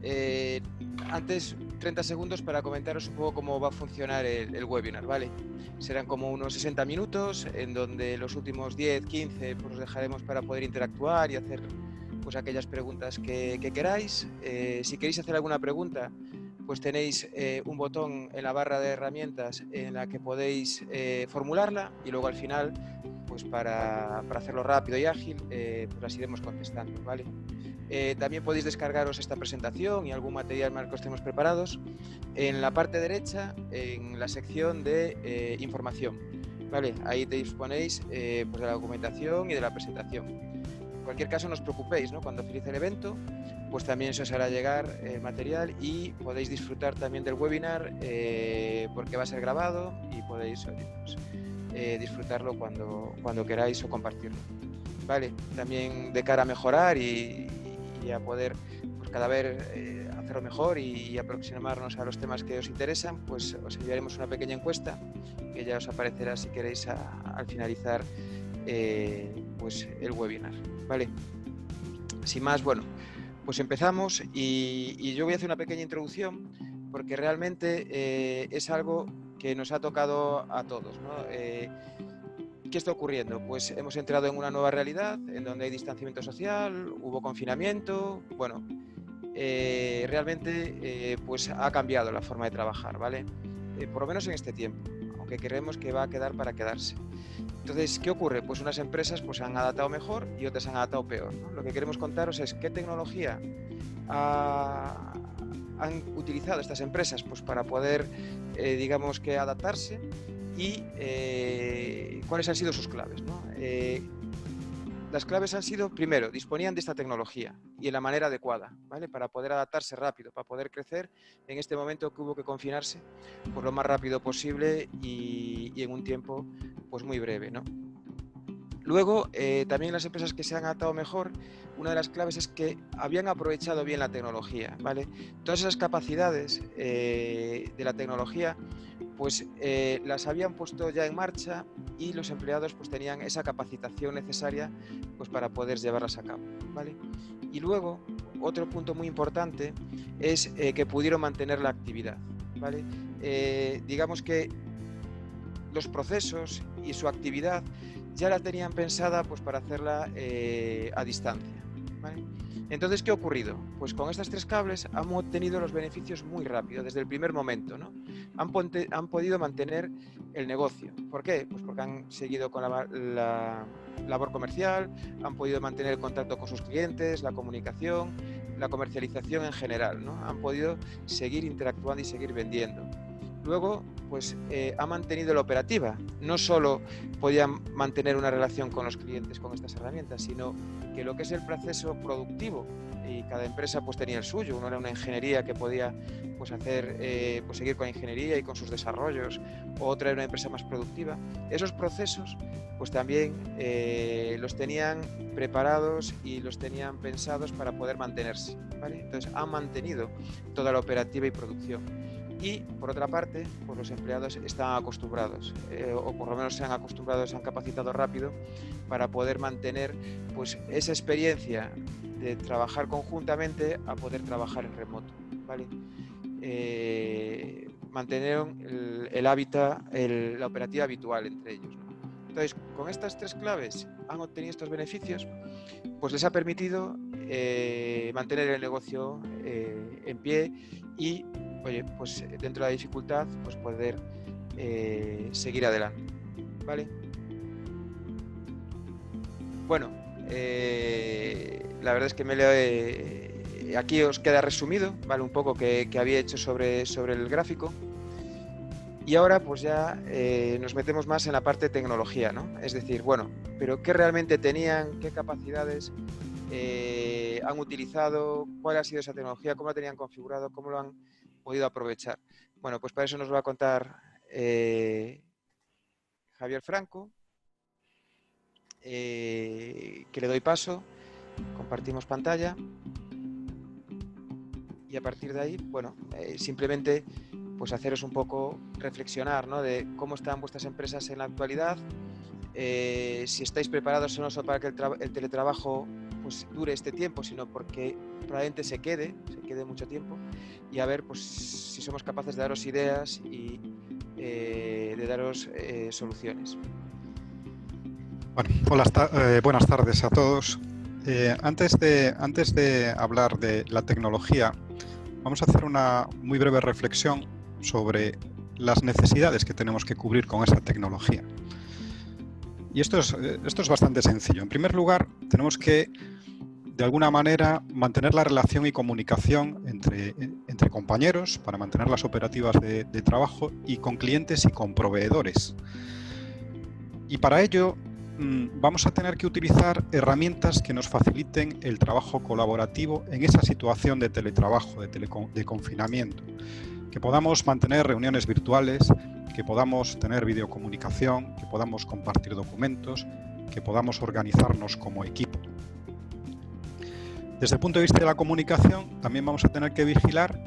Eh, Antes, 30 segundos para comentaros un poco cómo va a funcionar el webinar, ¿vale? Serán como unos 60 minutos, en donde los últimos 10, 15 pues los dejaremos para poder interactuar y hacer pues aquellas preguntas que queráis. Si queréis hacer alguna pregunta, pues tenéis un botón en la barra de herramientas en la que podéis formularla, y luego al final, pues para hacerlo rápido y ágil, pues las iremos contestando, ¿vale? También podéis descargaros esta presentación y algún material más que os tenemos preparados en la parte derecha, en la sección de información, ¿vale? Ahí te disponéis pues de la documentación y de la presentación. En cualquier caso, no os preocupéis, ¿no? Cuando finalice el evento, pues también se os hará llegar material y podéis disfrutar también del webinar porque va a ser grabado y podéis pues, disfrutarlo cuando queráis o compartirlo. Vale, también de cara a mejorar y a poder pues, cada vez hacerlo mejor y aproximarnos a los temas que os interesan, pues os enviaremos una pequeña encuesta que ya os aparecerá si queréis al finalizar pues el webinar, ¿vale? Sin más, bueno, pues empezamos y yo voy a hacer una pequeña introducción porque realmente es algo que nos ha tocado a todos, ¿no? ¿Qué está ocurriendo? Pues hemos entrado en una nueva realidad en donde hay distanciamiento social, hubo confinamiento, bueno, realmente pues ha cambiado la forma de trabajar, ¿vale? Por lo menos en este tiempo, aunque creemos que va a quedar para quedarse. Entonces, ¿qué ocurre? Pues unas empresas pues, han adaptado mejor y otras han adaptado peor, ¿no? Lo que queremos contaros es qué tecnología han utilizado estas empresas pues, para poder, digamos que, adaptarse y cuáles han sido sus claves, ¿no? Las claves han sido, primero, disponían de esta tecnología y en la manera adecuada, ¿vale? Para poder adaptarse rápido, para poder crecer en este momento que hubo que confinarse pues, lo más rápido posible y en un tiempo pues, muy breve, ¿no? Luego, también las empresas que se han adaptado mejor, una de las claves es que habían aprovechado bien la tecnología, ¿vale? Todas esas capacidades de la tecnología pues las habían puesto ya en marcha y los empleados pues tenían esa capacitación necesaria pues para poder llevarlas a cabo, ¿vale? Y luego, otro punto muy importante es que pudieron mantener la actividad, ¿vale? Digamos que los procesos y su actividad ya la tenían pensada pues para hacerla a distancia, ¿vale? Entonces, ¿qué ha ocurrido? Pues con estas tres cables han obtenido los beneficios muy rápido, desde el primer momento, ¿no? Han podido mantener el negocio. ¿Por qué? Pues porque han seguido con la labor comercial, han podido mantener el contacto con sus clientes, la comunicación, la comercialización en general, ¿no? Han podido seguir interactuando y seguir vendiendo. Luego, pues ha mantenido la operativa. No solo podían mantener una relación con los clientes con estas herramientas, sino que lo que es el proceso productivo, y cada empresa pues tenía el suyo. Uno era una ingeniería que podía pues hacer, pues seguir con la ingeniería y con sus desarrollos, otra era una empresa más productiva. Esos procesos pues también los tenían preparados y los tenían pensados para poder mantenerse, ¿vale? Entonces han mantenido toda la operativa y producción. Y, por otra parte, pues los empleados están acostumbrados, o por lo menos se han acostumbrado, se han capacitado rápido para poder mantener pues, esa experiencia de trabajar conjuntamente a poder trabajar en remoto, ¿vale? Mantener el hábitat, la operativa habitual entre ellos, ¿no? Entonces, con estas tres claves han obtenido estos beneficios, pues les ha permitido mantener el negocio en pie y, oye, pues dentro de la dificultad, pues poder seguir adelante, ¿vale? Bueno, la verdad es que aquí os queda resumido, ¿vale? Un poco que había hecho sobre el gráfico. Y ahora pues ya nos metemos más en la parte de tecnología, ¿no? Es decir, bueno, pero ¿qué realmente tenían? ¿Qué capacidades han utilizado? ¿Cuál ha sido esa tecnología? ¿Cómo la tenían configurado? ¿Cómo lo han podido aprovechar? Bueno, pues para eso nos va a contar Javier Franco, que le doy paso, compartimos pantalla y a partir de ahí, bueno, simplemente pues haceros un poco reflexionar, ¿no? De cómo están vuestras empresas en la actualidad, si estáis preparados o no solo para que el teletrabajo pues dure este tiempo, sino porque probablemente se quede mucho tiempo, y a ver pues si somos capaces de daros ideas y de daros soluciones. Bueno, buenas tardes a todos. Antes de hablar de la tecnología, vamos a hacer una muy breve reflexión sobre las necesidades que tenemos que cubrir con esa tecnología. Y esto es bastante sencillo. En primer lugar, tenemos que, de alguna manera, mantener la relación y comunicación entre compañeros para mantener las operativas de trabajo, y con clientes y con proveedores. Y para ello vamos a tener que utilizar herramientas que nos faciliten el trabajo colaborativo en esa situación de teletrabajo, de confinamiento. Que podamos mantener reuniones virtuales, que podamos tener videocomunicación, que podamos compartir documentos, que podamos organizarnos como equipo. Desde el punto de vista de la comunicación, también vamos a tener que vigilar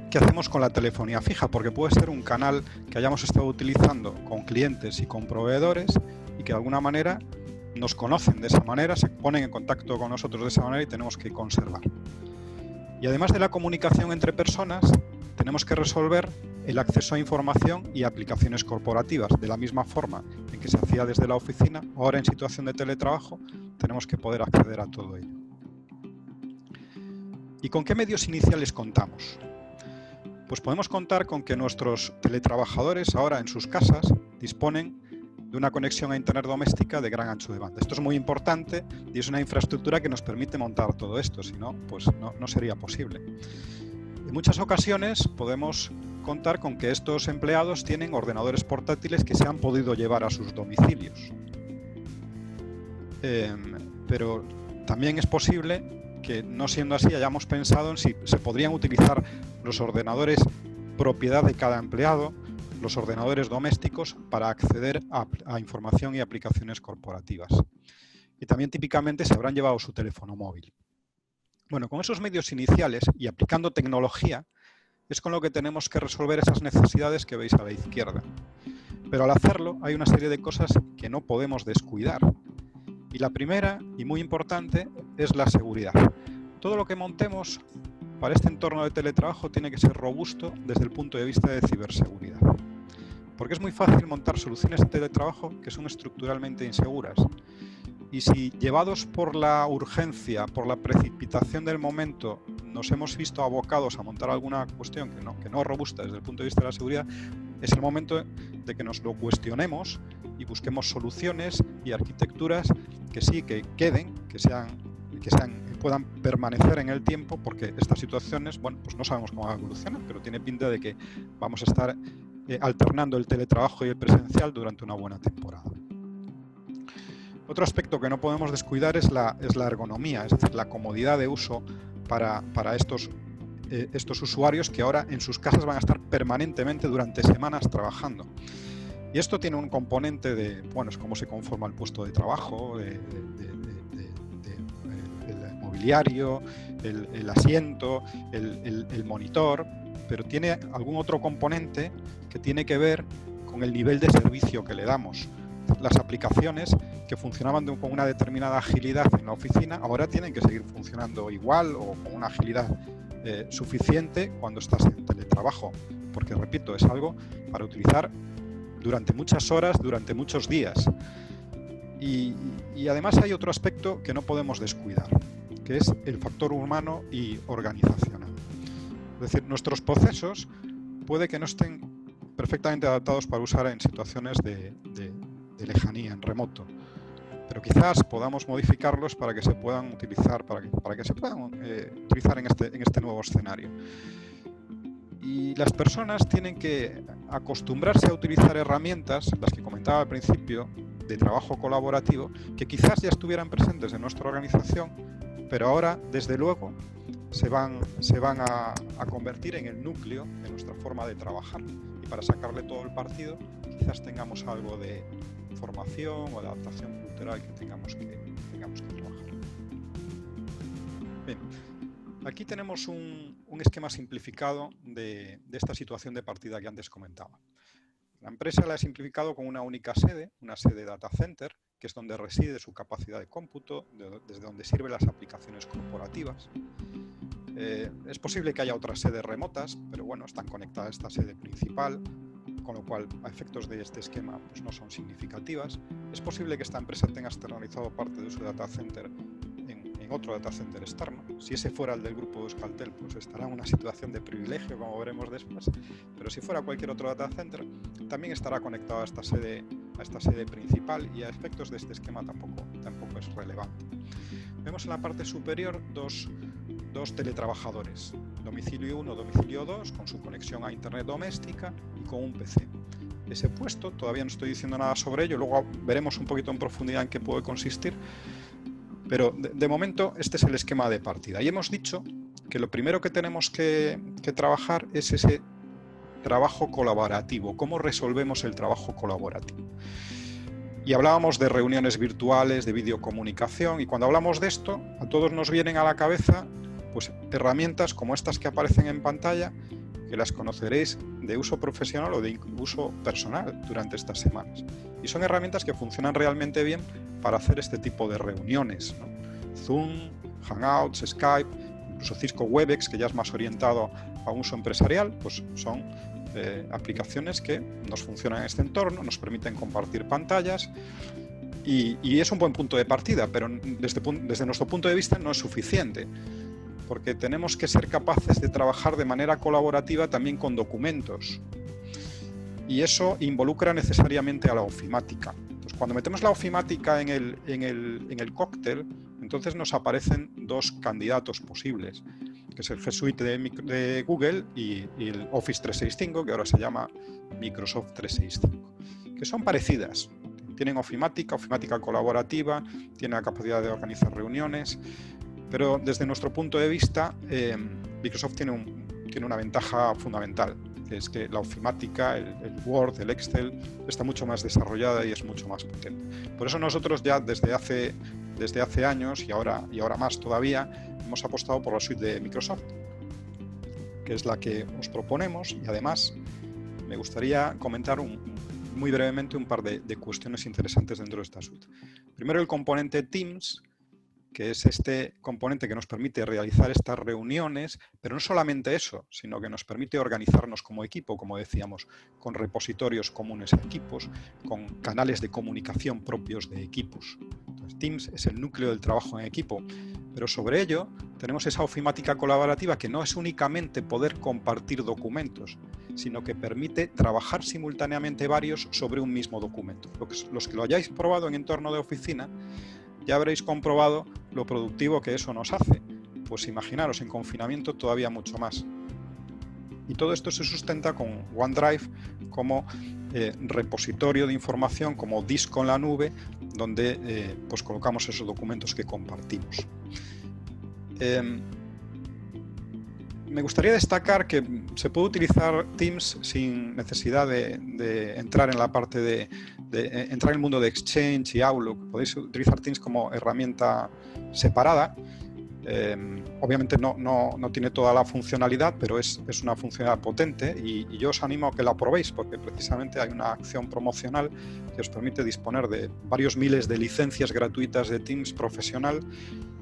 qué hacemos con la telefonía fija, porque puede ser un canal que hayamos estado utilizando con clientes y con proveedores y que de alguna manera nos conocen de esa manera, se ponen en contacto con nosotros de esa manera y tenemos que conservar. Y además de la comunicación entre personas, tenemos que resolver el acceso a información y aplicaciones corporativas. De la misma forma en que se hacía desde la oficina, ahora en situación de teletrabajo tenemos que poder acceder a todo ello. ¿Y con qué medios iniciales contamos? Pues podemos contar con que nuestros teletrabajadores ahora en sus casas disponen de una conexión a Internet doméstica de gran ancho de banda. Esto es muy importante y es una infraestructura que nos permite montar todo esto, si no, pues no sería posible. En muchas ocasiones podemos contar con que estos empleados tienen ordenadores portátiles que se han podido llevar a sus domicilios. Pero también es posible que, no siendo así, hayamos pensado en si se podrían utilizar los ordenadores propiedad de cada empleado, los ordenadores domésticos, para acceder a información y aplicaciones corporativas. Y también típicamente se habrán llevado su teléfono móvil. Bueno, con esos medios iniciales y aplicando tecnología es con lo que tenemos que resolver esas necesidades que veis a la izquierda. Pero al hacerlo hay una serie de cosas que no podemos descuidar. Y la primera, y muy importante, es la seguridad. Todo lo que montemos para este entorno de teletrabajo tiene que ser robusto desde el punto de vista de ciberseguridad. Porque es muy fácil montar soluciones de teletrabajo que son estructuralmente inseguras. Y si, llevados por la urgencia, por la precipitación del momento, nos hemos visto abocados a montar alguna cuestión que no es robusta desde el punto de vista de la seguridad, es el momento de que nos lo cuestionemos y busquemos soluciones y arquitecturas que sí, que queden, que puedan permanecer en el tiempo, porque estas situaciones, bueno, pues no sabemos cómo van a evolucionar, pero tiene pinta de que vamos a estar alternando el teletrabajo y el presencial durante una buena temporada. Otro aspecto que no podemos descuidar es la ergonomía, es decir, la comodidad de uso para estos usuarios que ahora en sus casas van a estar permanentemente durante semanas trabajando. Y esto tiene un componente de, bueno, es cómo se conforma el puesto de trabajo, el mobiliario, el asiento, el monitor, pero tiene algún otro componente que tiene que ver con el nivel de servicio que le damos. Las aplicaciones que funcionaban con una determinada agilidad en la oficina ahora tienen que seguir funcionando igual o con una agilidad suficiente cuando estás en teletrabajo, porque, repito, es algo para utilizar durante muchas horas, durante muchos días. Y además hay otro aspecto que no podemos descuidar, que es el factor humano y organizacional. Es decir, nuestros procesos puede que no estén perfectamente adaptados para usar en situaciones de lejanía, en remoto, pero quizás podamos modificarlos para que se puedan utilizar, utilizar en este nuevo escenario. Y las personas tienen que acostumbrarse a utilizar herramientas, las que comentaba al principio, de trabajo colaborativo, que quizás ya estuvieran presentes en nuestra organización, pero ahora, desde luego, se van a convertir en el núcleo de nuestra forma de trabajar. Y para sacarle todo el partido, quizás tengamos algo de formación o de adaptación cultural que tengamos que trabajar. Bien, aquí tenemos un esquema simplificado de esta situación de partida que antes comentaba. La empresa la he simplificado con una única sede, una sede data center, que es donde reside su capacidad de cómputo, desde donde sirven las aplicaciones corporativas. Es posible que haya otras sedes remotas, pero bueno, están conectadas a esta sede principal, con lo cual a efectos de este esquema pues no son significativas. Es posible que esta empresa tenga externalizado parte de su data center en otro data center externo. Si ese fuera el del grupo de Euskaltel, pues estará en una situación de privilegio, como veremos después, pero si fuera cualquier otro data center, también estará conectado a esta sede principal, y a efectos de este esquema tampoco es relevante. Vemos en la parte superior dos teletrabajadores, domicilio 1, domicilio 2, con su conexión a internet doméstica y con un PC. Ese puesto, todavía no estoy diciendo nada sobre ello, luego veremos un poquito en profundidad en qué puede consistir, pero de momento este es el esquema de partida. Y hemos dicho que lo primero que tenemos que trabajar es ese trabajo colaborativo, cómo resolvemos el trabajo colaborativo. Y hablábamos de reuniones virtuales, de videocomunicación, y cuando hablamos de esto, a todos nos vienen a la cabeza pues herramientas como estas que aparecen en pantalla, que las conoceréis de uso profesional o de uso personal durante estas semanas. Y son herramientas que funcionan realmente bien para hacer este tipo de reuniones, ¿no? Zoom, Hangouts, Skype, incluso Cisco Webex, que ya es más orientado a un uso empresarial, pues son aplicaciones que nos funcionan en este entorno, nos permiten compartir pantallas y es un buen punto de partida, pero desde nuestro punto de vista no es suficiente, porque tenemos que ser capaces de trabajar de manera colaborativa también con documentos, y eso involucra necesariamente a la ofimática. Entonces, cuando metemos la ofimática en el cóctel, entonces nos aparecen dos candidatos posibles, que es el G Suite de Google y el Office 365, que ahora se llama Microsoft 365, que son parecidas. Tienen ofimática colaborativa, tienen la capacidad de organizar reuniones, pero desde nuestro punto de vista, Microsoft tiene una ventaja fundamental, que es que la ofimática, el Word, el Excel, está mucho más desarrollada y es mucho más potente. Por eso nosotros ya desde hace años y ahora más todavía, hemos apostado por la suite de Microsoft, que es la que os proponemos, y además me gustaría comentar muy brevemente un par de cuestiones interesantes dentro de esta suite. Primero, el componente Teams, que es este componente que nos permite realizar estas reuniones, pero no solamente eso, sino que nos permite organizarnos como equipo, como decíamos, con repositorios comunes a equipos, con canales de comunicación propios de equipos. Entonces, Teams es el núcleo del trabajo en equipo, pero sobre ello tenemos esa ofimática colaborativa que no es únicamente poder compartir documentos, sino que permite trabajar simultáneamente varios sobre un mismo documento. Los que lo hayáis probado en entorno de oficina, ya habréis comprobado lo productivo que eso nos hace. Pues imaginaros, en confinamiento todavía mucho más. Y todo esto se sustenta con OneDrive como repositorio de información, como disco en la nube, donde pues colocamos esos documentos que compartimos. Me gustaría destacar que se puede utilizar Teams sin necesidad de entrar en la parte de entrar en el mundo de Exchange y Outlook. Podéis utilizar Teams como herramienta separada. Obviamente no tiene toda la funcionalidad, pero es una funcionalidad potente y yo os animo a que la probéis, porque precisamente hay una acción promocional que os permite disponer de varios miles de licencias gratuitas de Teams profesional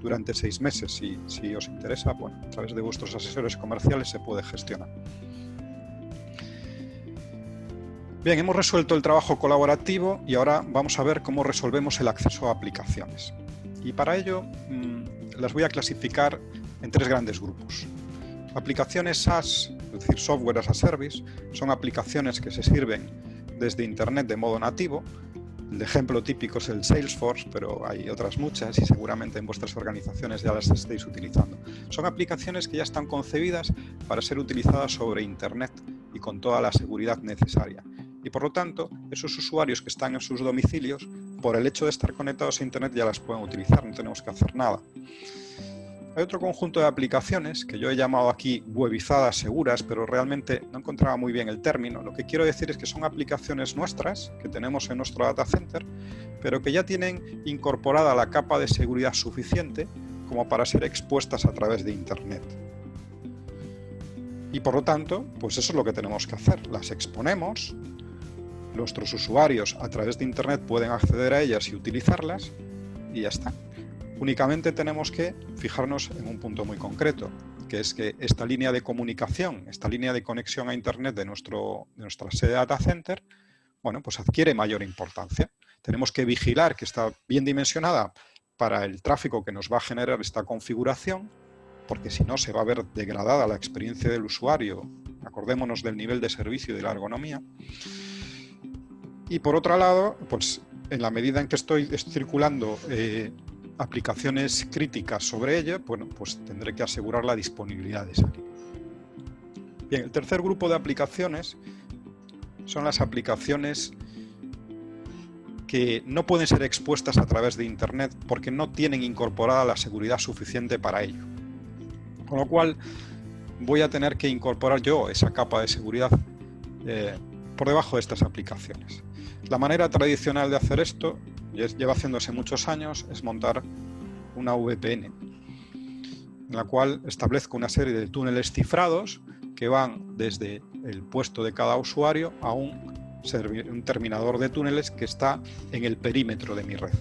durante 6 meses. Si os interesa, bueno, a través de vuestros asesores comerciales se puede gestionar. Bien, hemos resuelto el trabajo colaborativo y ahora vamos a ver cómo resolvemos el acceso a aplicaciones. Y para ello las voy a clasificar en 3 grandes grupos. Aplicaciones SaaS, es decir, Software as a Service, son aplicaciones que se sirven desde Internet de modo nativo. El ejemplo típico es el Salesforce, pero hay otras muchas y seguramente en vuestras organizaciones ya las estéis utilizando. Son aplicaciones que ya están concebidas para ser utilizadas sobre Internet y con toda la seguridad necesaria. Y por lo tanto, esos usuarios que están en sus domicilios, por el hecho de estar conectados a Internet, ya las pueden utilizar, no tenemos que hacer nada. Hay otro conjunto de aplicaciones que yo he llamado aquí webizadas seguras, pero realmente no encontraba muy bien el término. Lo que quiero decir es que son aplicaciones nuestras, que tenemos en nuestro data center, pero que ya tienen incorporada la capa de seguridad suficiente como para ser expuestas a través de Internet. Y por lo tanto, pues eso es lo que tenemos que hacer. Las exponemos nuestros usuarios a través de Internet pueden acceder a ellas y utilizarlas, y ya está. Únicamente tenemos que fijarnos en un punto muy concreto, que es que esta línea de comunicación, esta línea de conexión a Internet de nuestra sede data center, bueno, pues adquiere mayor importancia. Tenemos que vigilar que está bien dimensionada para el tráfico que nos va a generar esta configuración, porque si no se va a ver degradada la experiencia del usuario. Acordémonos del nivel de servicio y de la ergonomía. Y por otro lado, pues en la medida en que estoy circulando aplicaciones críticas sobre ella, bueno, pues tendré que asegurar la disponibilidad de esa línea. Bien, el tercer grupo de aplicaciones son las aplicaciones que no pueden ser expuestas a través de Internet porque no tienen incorporada la seguridad suficiente para ello. Con lo cual voy a tener que incorporar yo esa capa de seguridad por debajo de estas aplicaciones. La manera tradicional de hacer esto, lleva haciéndose muchos años, es montar una VPN, en la cual establezco una serie de túneles cifrados que van desde el puesto de cada usuario a un terminador de túneles que está en el perímetro de mi red.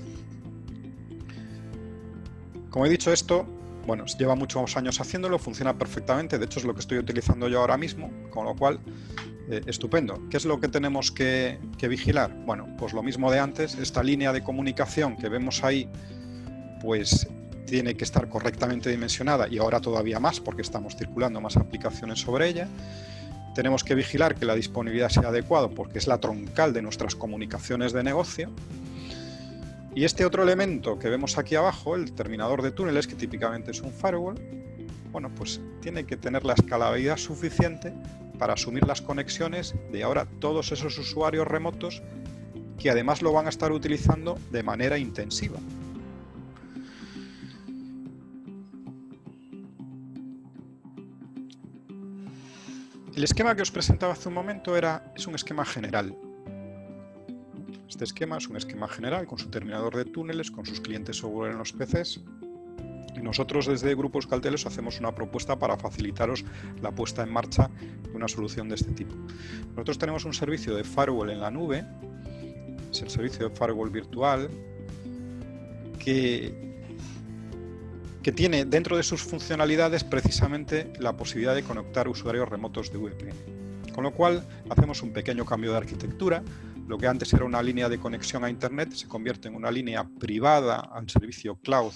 Como he dicho, esto, bueno, lleva muchos años haciéndolo, funciona perfectamente, de hecho es lo que estoy utilizando yo ahora mismo, con lo cual, estupendo. ¿Qué es lo que tenemos que vigilar? Bueno, pues lo mismo de antes, esta línea de comunicación que vemos ahí, pues tiene que estar correctamente dimensionada y ahora todavía más porque estamos circulando más aplicaciones sobre ella. Tenemos que vigilar que la disponibilidad sea adecuada porque es la troncal de nuestras comunicaciones de negocio. Y este otro elemento que vemos aquí abajo, el terminador de túneles, que típicamente es un firewall, bueno, pues tiene que tener la escalabilidad suficiente para asumir las conexiones de ahora todos esos usuarios remotos que además lo van a estar utilizando de manera intensiva. El esquema que os presentaba hace un momento es un esquema general. Este esquema es un esquema general con su terminador de túneles, con sus clientes software en los PCs. Y nosotros desde Grupo Euskaltel os hacemos una propuesta para facilitaros la puesta en marcha de una solución de este tipo. Nosotros tenemos un servicio de firewall en la nube, es el servicio de firewall virtual, que tiene dentro de sus funcionalidades precisamente la posibilidad de conectar usuarios remotos de VPN. Con lo cual hacemos un pequeño cambio de arquitectura. Lo que antes era una línea de conexión a Internet se convierte en una línea privada al servicio cloud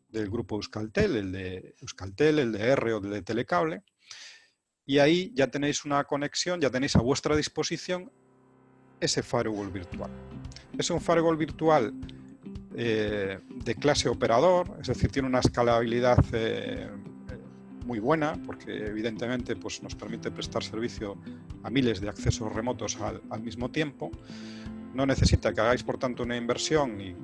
del grupo Euskaltel, el de Euskaltel, el de R o el de Telecable. Y ahí ya tenéis una conexión, ya tenéis a vuestra disposición ese firewall virtual. Es un firewall virtual de clase operador, es decir, tiene una escalabilidad muy buena porque evidentemente pues, nos permite prestar servicio a miles de accesos remotos al mismo tiempo. No necesita que hagáis por tanto una inversión ni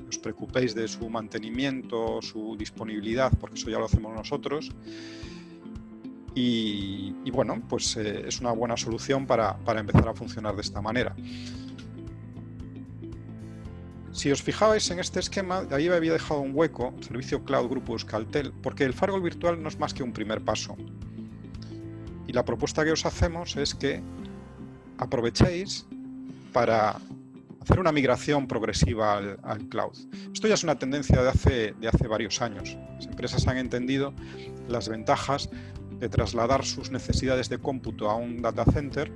os preocupéis de su mantenimiento, su disponibilidad, porque eso ya lo hacemos nosotros. Y bueno, pues es una buena solución para empezar a funcionar de esta manera. Si os fijabais en este esquema, ahí había dejado un hueco, servicio cloud Grupo Euskaltel, porque el firewall virtual no es más que un primer paso. Y la propuesta que os hacemos es que aprovechéis para hacer una migración progresiva al cloud. Esto ya es una tendencia de hace varios años. Las empresas han entendido las ventajas de trasladar sus necesidades de cómputo a un data center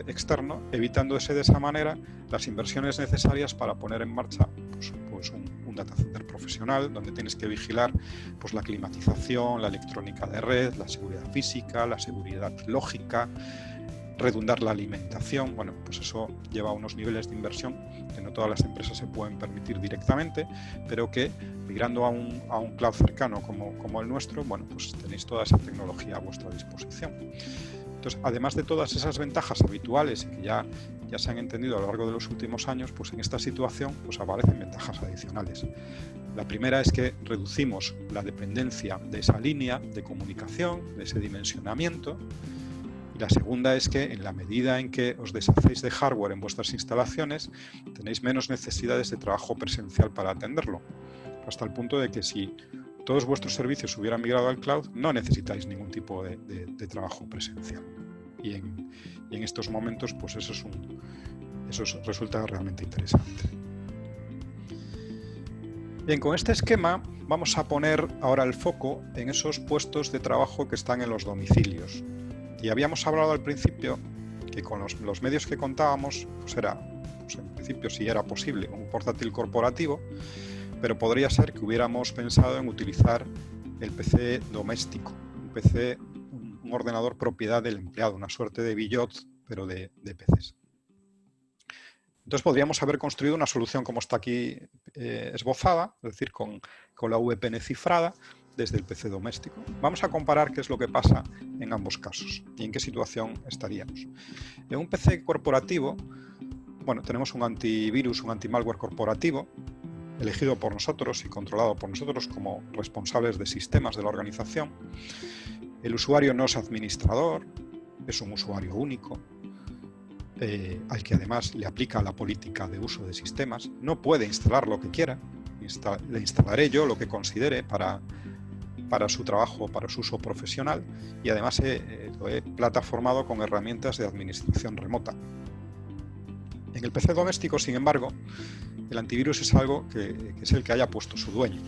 externo, evitándose de esa manera las inversiones necesarias para poner en marcha pues un data center profesional, donde tienes que vigilar pues, la climatización, la electrónica de red, la seguridad física, la seguridad lógica, redundar la alimentación. Bueno, pues eso lleva a unos niveles de inversión que no todas las empresas se pueden permitir directamente, pero que migrando a un cloud cercano como el nuestro, bueno, pues tenéis toda esa tecnología a vuestra disposición. Entonces, además de todas esas ventajas habituales que ya se han entendido a lo largo de los últimos años, pues en esta situación pues aparecen ventajas adicionales. La primera es que reducimos la dependencia de esa línea de comunicación, de ese dimensionamiento. Y la segunda es que en la medida en que os deshacéis de hardware en vuestras instalaciones, tenéis menos necesidades de trabajo presencial para atenderlo. Hasta el punto de que si todos vuestros servicios hubieran migrado al cloud, no necesitáis ningún tipo de trabajo presencial. y en estos momentos pues eso resulta realmente interesante. Bien, con este esquema vamos a poner ahora el foco en esos puestos de trabajo que están en los domicilios. Y habíamos hablado al principio que con los medios que contábamos, pues en principio sí era posible un portátil corporativo, pero podría ser que hubiéramos pensado en utilizar el PC doméstico, un ordenador propiedad del empleado, una suerte de Billot, pero de PCs. Entonces podríamos haber construido una solución como está aquí esbozada, es decir, con la VPN cifrada desde el PC doméstico. Vamos a comparar qué es lo que pasa en ambos casos y en qué situación estaríamos. En un PC corporativo, bueno, tenemos un antivirus, un antimalware corporativo, elegido por nosotros y controlado por nosotros como responsables de sistemas de la organización. El usuario no es administrador, es un usuario único, al que además le aplica la política de uso de sistemas. No puede instalar lo que quiera, le instalaré yo lo que considere para su trabajo, para su uso profesional, y además lo he plataformado con herramientas de administración remota. En el PC doméstico, sin embargo, el antivirus es algo que es el que haya puesto su dueño.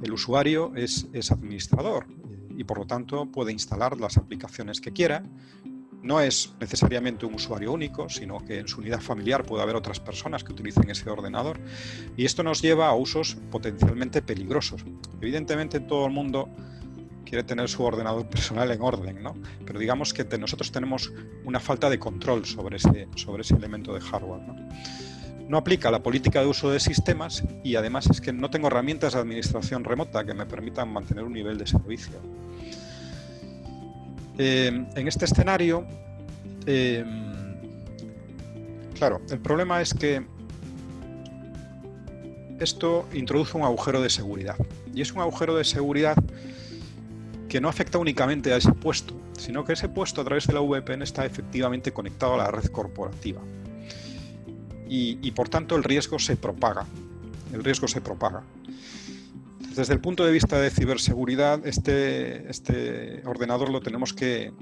El usuario es administrador y por lo tanto puede instalar las aplicaciones que quiera. No es necesariamente un usuario único, sino que en su unidad familiar puede haber otras personas que utilicen ese ordenador, y esto nos lleva a usos potencialmente peligrosos. Evidentemente todo el mundo quiere tener su ordenador personal en orden, ¿no? Pero digamos que nosotros tenemos una falta de control sobre ese elemento de hardware, ¿no? No aplica la política de uso de sistemas y además es que no tengo herramientas de administración remota que me permitan mantener un nivel de servicio. En este escenario, claro, el problema es que esto introduce un agujero de seguridad, y es un agujero de seguridad que no afecta únicamente a ese puesto, sino que ese puesto a través de la VPN está efectivamente conectado a la red corporativa y por tanto el riesgo se propaga. Desde el punto de vista de ciberseguridad, este ordenador lo tenemos que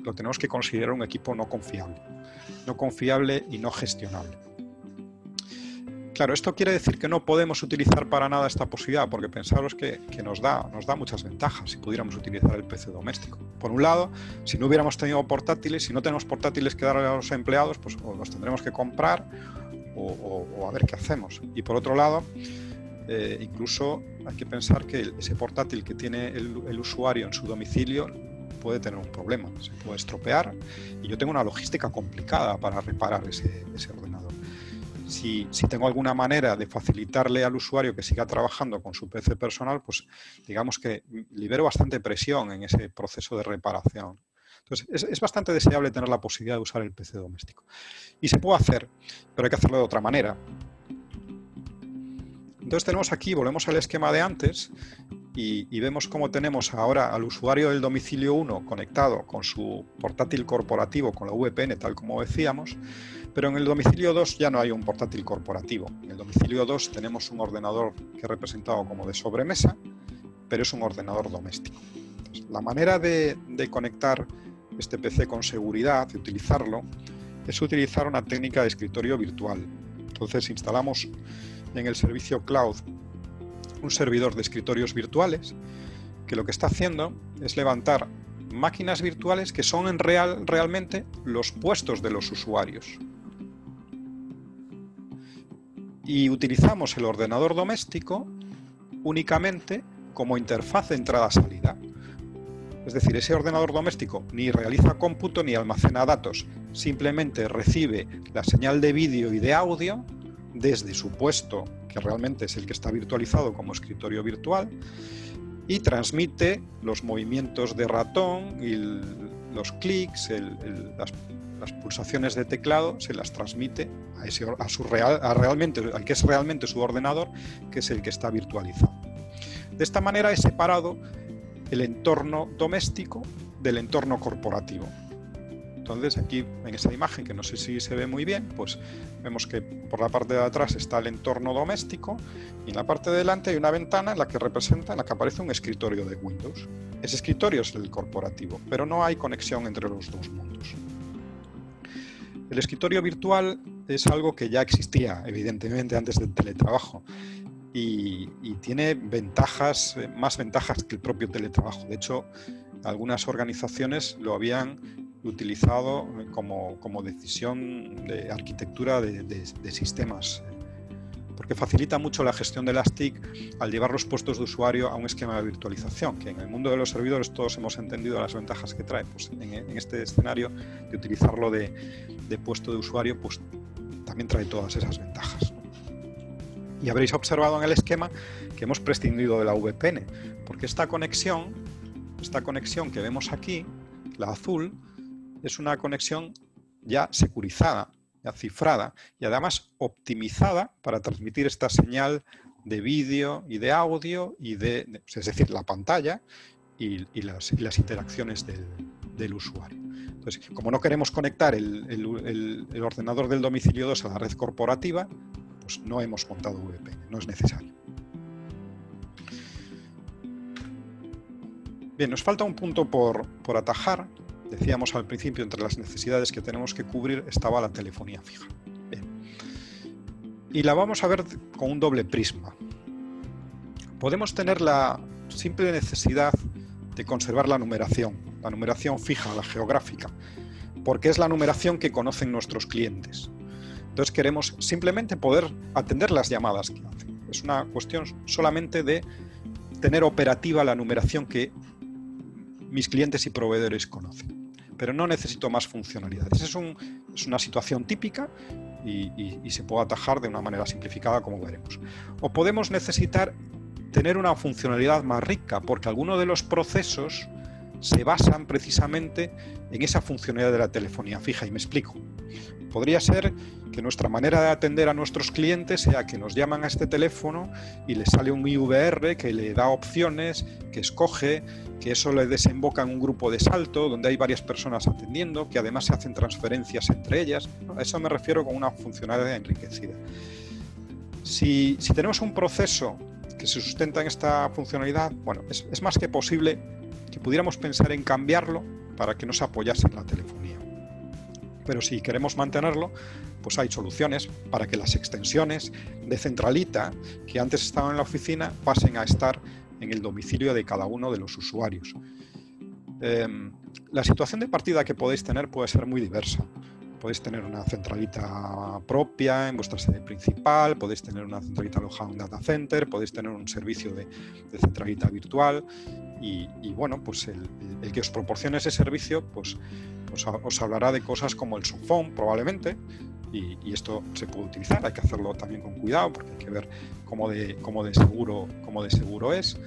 considerar un equipo no confiable y no gestionable. Claro, esto quiere decir que no podemos utilizar para nada esta posibilidad, porque pensaros que nos da muchas ventajas si pudiéramos utilizar el PC doméstico. Por un lado, si no hubiéramos tenido portátiles, si no tenemos portátiles que darle a los empleados, pues o los tendremos que comprar o a ver qué hacemos. Y por otro lado, incluso hay que pensar que ese portátil que tiene el usuario en su domicilio puede tener un problema, se puede estropear y yo tengo una logística complicada para reparar ese ordenador. Si tengo alguna manera de facilitarle al usuario que siga trabajando con su PC personal, pues digamos que libero bastante presión en ese proceso de reparación. Entonces, es bastante deseable tener la posibilidad de usar el PC doméstico. Y se puede hacer, pero hay que hacerlo de otra manera. Entonces tenemos aquí, volvemos al esquema de antes y vemos cómo tenemos ahora al usuario del domicilio 1 conectado con su portátil corporativo, con la VPN, tal como decíamos, pero en el domicilio 2 ya no hay un portátil corporativo. En el domicilio 2 tenemos un ordenador que es representado como de sobremesa, pero es un ordenador doméstico. Entonces, la manera de conectar este PC con seguridad, de utilizarlo, es utilizar una técnica de escritorio virtual. Entonces instalamos en el servicio cloud un servidor de escritorios virtuales que lo que está haciendo es levantar máquinas virtuales que son realmente los puestos de los usuarios. Y utilizamos el ordenador doméstico únicamente como interfaz de entrada-salida. Es decir, ese ordenador doméstico ni realiza cómputo ni almacena datos, simplemente recibe la señal de vídeo y de audio desde su puesto, que realmente es el que está virtualizado como escritorio virtual, y transmite los movimientos de ratón y los clics, las pulsaciones de teclado, se las transmite al que es realmente su ordenador, que es el que está virtualizado. De esta manera he separado el entorno doméstico del entorno corporativo. Entonces aquí en esa imagen, que no sé si se ve muy bien, pues vemos que por la parte de atrás está el entorno doméstico y en la parte de delante hay una ventana en la que aparece un escritorio de Windows. Ese escritorio es el corporativo, pero no hay conexión entre los dos mundos. El escritorio virtual es algo que ya existía, evidentemente, antes del teletrabajo y tiene ventajas, más ventajas que el propio teletrabajo. De hecho, algunas organizaciones lo habían utilizado como decisión de arquitectura de sistemas, porque facilita mucho la gestión de las TIC al llevar los puestos de usuario a un esquema de virtualización, que en el mundo de los servidores todos hemos entendido las ventajas que trae. Pues en este escenario de utilizarlo de puesto de usuario, pues también trae todas esas ventajas. Y habréis observado en el esquema que hemos prescindido de la VPN, porque esta conexión que vemos aquí, la azul, es una conexión ya securizada, ya cifrada y además optimizada para transmitir esta señal de vídeo y de audio, es decir, la pantalla y las interacciones del usuario. Entonces, como no queremos conectar el ordenador del domicilio 2 a la red corporativa, pues no hemos montado VPN, no es necesario. Bien, nos falta un punto por atajar. Decíamos al principio, entre las necesidades que tenemos que cubrir estaba la telefonía fija. Bien. Y la vamos a ver con un doble prisma. Podemos tener la simple necesidad de conservar la numeración fija, la geográfica, porque es la numeración que conocen nuestros clientes. Entonces queremos simplemente poder atender las llamadas que hacen. Es una cuestión solamente de tener operativa la numeración que mis clientes y proveedores conocen. Pero no necesito más funcionalidades. Es una situación típica y se puede atajar de una manera simplificada, como veremos. O podemos necesitar tener una funcionalidad más rica, porque algunos de los procesos se basan precisamente en esa funcionalidad de la telefonía fija, y me explico. Podría ser que nuestra manera de atender a nuestros clientes sea que nos llaman a este teléfono y le sale un IVR que le da opciones, que escoge, que eso le desemboca en un grupo de salto donde hay varias personas atendiendo, que además se hacen transferencias entre ellas. A eso me refiero con una funcionalidad enriquecida. Si tenemos un proceso que se sustenta en esta funcionalidad, bueno, es más que posible que pudiéramos pensar en cambiarlo para que no se apoyase en la telefonía. Pero si queremos mantenerlo, pues hay soluciones para que las extensiones de centralita que antes estaban en la oficina pasen a estar en el domicilio de cada uno de los usuarios. La situación de partida que podéis tener puede ser muy diversa. Podéis tener una centralita propia en vuestra sede principal, podéis tener una centralita alojada en un data center, podéis tener un servicio de centralita virtual y bueno, pues el que os proporcione ese servicio pues os hablará de cosas como el softphone probablemente, y esto se puede utilizar. Hay que hacerlo también con cuidado porque hay que ver cómo de seguro es.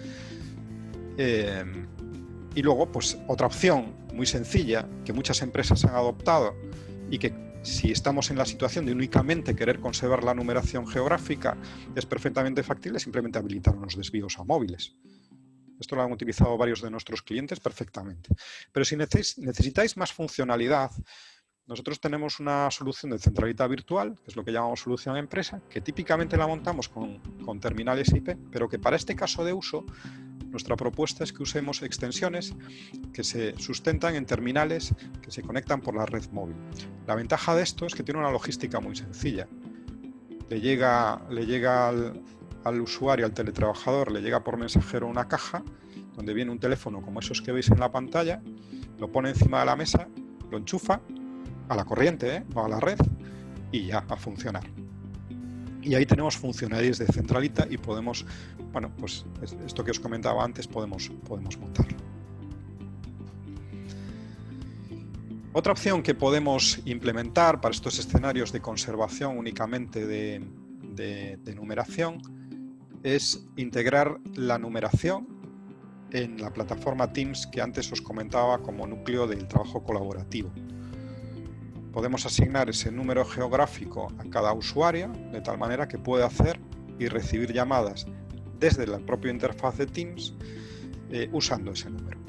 Y luego, pues otra opción muy sencilla que muchas empresas han adoptado y que si estamos en la situación de únicamente querer conservar la numeración geográfica es perfectamente factible, simplemente habilitar unos desvíos a móviles. Esto lo han utilizado varios de nuestros clientes perfectamente. Pero si necesitáis más funcionalidad, nosotros tenemos una solución de centralita virtual, que es lo que llamamos solución empresa, que típicamente la montamos con terminales IP, pero que para este caso de uso, nuestra propuesta es que usemos extensiones que se sustentan en terminales que se conectan por la red móvil. La ventaja de esto es que tiene una logística muy sencilla. Le llega al usuario, al teletrabajador, le llega por mensajero una caja donde viene un teléfono como esos que veis en la pantalla, lo pone encima de la mesa, lo enchufa a la corriente, no a la red, y ya a funcionar. Y ahí tenemos funcionalidades de centralita y podemos, bueno, pues esto que os comentaba antes, podemos montarlo. Otra opción que podemos implementar para estos escenarios de conservación únicamente de numeración es integrar la numeración en la plataforma Teams que antes os comentaba como núcleo del trabajo colaborativo. Podemos asignar ese número geográfico a cada usuario de tal manera que puede hacer y recibir llamadas desde la propia interfaz de Teams usando ese número.